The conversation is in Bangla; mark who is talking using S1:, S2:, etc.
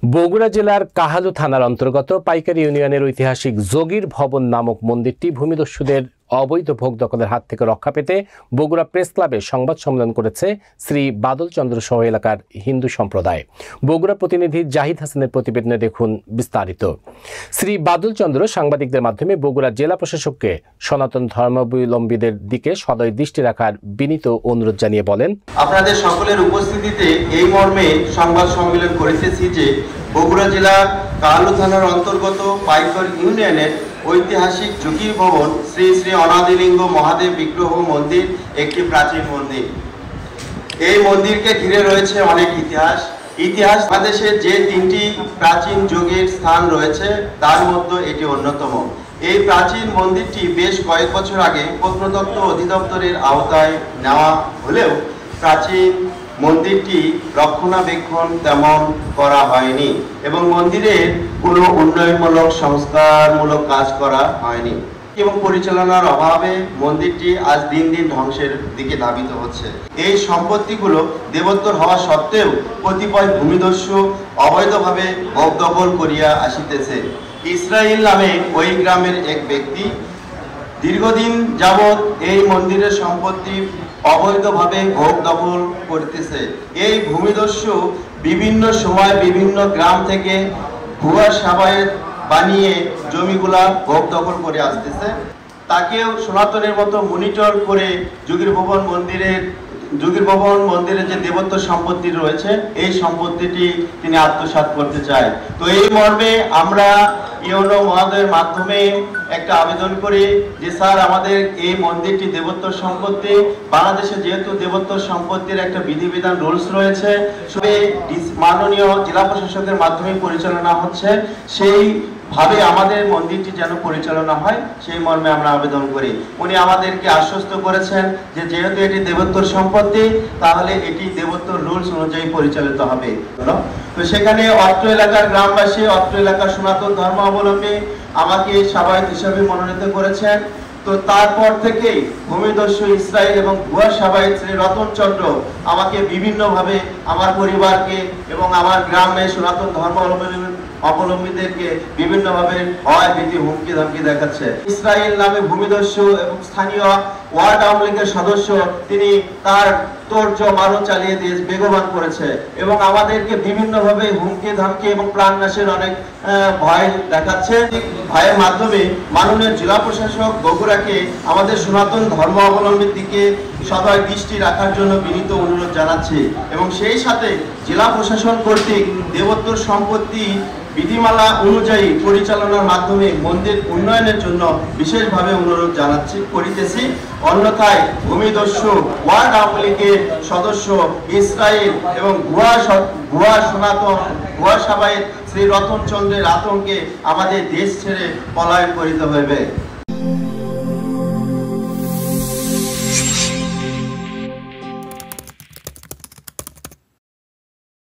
S1: বগুড়া জেলার কাহালু থানার অন্তর্গত পাইকারি ইউনিয়নের ঐতিহাসিক যোগীর ভবন নামক মন্দিরটি ভূমিদস্যুদের অবৈধ ভোগ দখলের হাত থেকে রক্ষা পেতে বগুড়া প্রেস ক্লাবে সংবাদ সম্মেলন করেছে শ্রী বাদল চন্দ্র সহ এলাকার হিন্দু সম্প্রদায়। বগুড়া প্রতিনিধি জাহিদ হাসানের প্রতিবেদনে দেখুন বিস্তারিত। শ্রী বাদল চন্দ্র সাংবাদিকদের মাধ্যমে বগুড়া জেলা প্রশাসককে সনাতন ধর্মাবলম্বীদের দিকে সদয় দৃষ্টি রাখার বিনীত অনুরোধ জানিয়ে বলেন,
S2: আপনাদের সকলের উপস্থিতিতে এই মর্মে সংবাদ সম্মেলন করেছি যে বগুড়া জেলার কাহালু থানার অন্তর্গত পাইকারি ইউনিয়নের ঐতিহাসিক যোগীর ভবন শ্রী শ্রী অনাদিলিঙ্গ মহাদেব বিগ্রহ মন্দির একটি প্রাচীন মন্দির। এই মন্দিরকে ঘিরে রয়েছে অনেক ইতিহাস। বাংলাদেশে যে তিনটি প্রাচীন যোগীর স্থান রয়েছে তার মধ্যে এটি অন্যতম। এই প্রাচীন মন্দিরটি বেশ কয়েক বছর আগে প্রত্নতত্ত্ব অধিদপ্তরের আওতায় নেওয়া হলেও প্রাচীন মন্দিরটি রক্ষণাবেক্ষণ তেমন করা হয়নি এবং মন্দিরের কোনো উন্নয়নমূলক সংস্কারমূলক কাজ করা হয়নি এবং পরিচালনার অভাবে মন্দিরটি আজ দিন দিন ধ্বংসের দিকে ধাবিত হচ্ছে। এই সম্পত্তিগুলো দেবোত্তর হওয়া সত্ত্বেও কতিপয় ভূমিদস্যু অবৈধভাবে ভোগ দখল করিয়া আসিতেছে। ইসরায়েল নামে ওই গ্রামের এক ব্যক্তি দীর্ঘদিন যাবৎ এই মন্দিরের সম্পত্তি অবৈধভাবে ভোগ দখল করতেছে। এই ভূমিদস্যু বিভিন্ন সময় বিভিন্ন গ্রাম থেকে ভুয়া সাবায়েত বানিয়ে জমিগুলা ভোগ দখল করে আসতেছে। তাকেও সনাতনের মতো মনিটর করে যোগীর ভবন মন্দিরে যে দেবত্ব সম্পত্তি রয়েছে এই সম্পত্তিটি তিনি আত্মসাৎ করতে চায়। তো এই মর্মে আমরা ইউনো মহোদয়ের মাধ্যমে একটা আবেদন করি যে স্যার, আমাদের এই মন্দিরটি দেবত্ব সম্পত্তি, বাংলাদেশে যেহেতু দেবত্ব সম্পত্তির একটা বিধিবিধান রুলস রয়েছে, মাননীয় জেলা প্রশাসকের মাধ্যমে পরিচালনা হচ্ছে, সেই ভাবে আমাদের মন্দিরটি যেন পরিচালনা হয় সেই মর্মে আমরা আবেদন করি। উনি আমাদেরকে আশ্বস্ত করেছেন যে যেহেতু এটি দেবোত্তর সম্পত্তি তাহলে এটি দেবোত্তর রুলস অনুযায়ী পরিচালিত হবে। তো সেখানে অত্র এলাকার গ্রামবাসী, অত্র এলাকার সনাতন ধর্মাবলম্বী আমাকে সাবায়েত হিসাবে মনোনীত করেছেন। তো তারপর থেকেই ভূমিদস্যু ইসরায়েল এবং ভুয়া সাবায়েত শ্রী রতন চন্দ্র আমাকে বিভিন্নভাবে, আমার পরিবারকে এবং আমার গ্রামে সনাতন ধর্মাবলম্বীদেরকে বিভিন্নভাবে ভয় ভীতি হুমকি ধামকি দেখাচ্ছে। ইসরায়েল নামে ভূমিদস্যু এবং স্থানীয় ওয়ার্ড আওয়ামী লীগের সদস্য তিনি তার তোড় মারণ চালিয়ে দিয়ে বেগবান করেছে এবং আমাদেরকে বিভিন্নভাবে হুমকি ধামকি এবং প্রাণনাশের অনেক ভয় দেখাচ্ছে। ভয়ের মাধ্যমে মাননীয় জেলা প্রশাসক বগুড়াকে আমাদের সনাতন ধর্মাবলম্বীর দিকে সদয় দৃষ্টি রাখার জন্য বিনীত অনুরোধ জানাচ্ছি এবং সেই সাথে জেলা প্রশাসন কর্তৃক দেবোত্তর সম্পত্তি বিধিমালা অনুযায়ী পরিচালনার মাধ্যমে মন্দির উন্নয়নের জন্য বিশেষভাবে অনুরোধ করিতেছি। অন্যথায় ভূমিদস্যু ওয়ার্ড আওয়ামী লীগের সদস্য ইসরায়েল এবং ভুয়া সাবায়েত শ্রী রতন চন্দ্রের আতঙ্কে আমাদের দেশ ছেড়ে পলায়ন করিতে হইবে।